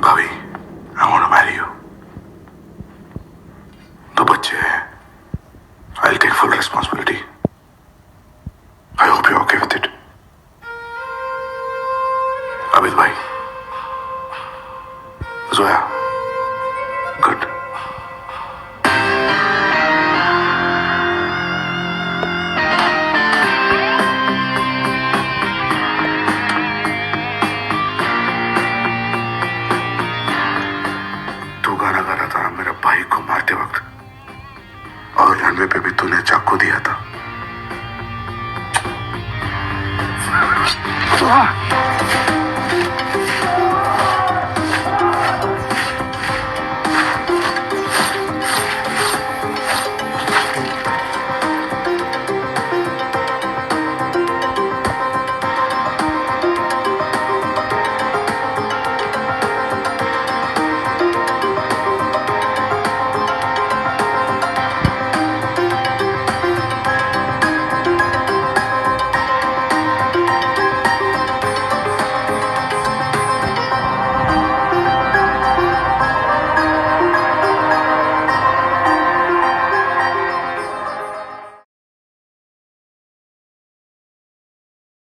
भाभी, I want to marry you. दो बच्चे हैं. I'll take full responsibility. I hope you're okay with it. Amit भाई, जोया, good. तू गाना गा रहा था मेरे भाई को मारते वक्त, और रनवे पे भी तूने चाकू दिया था.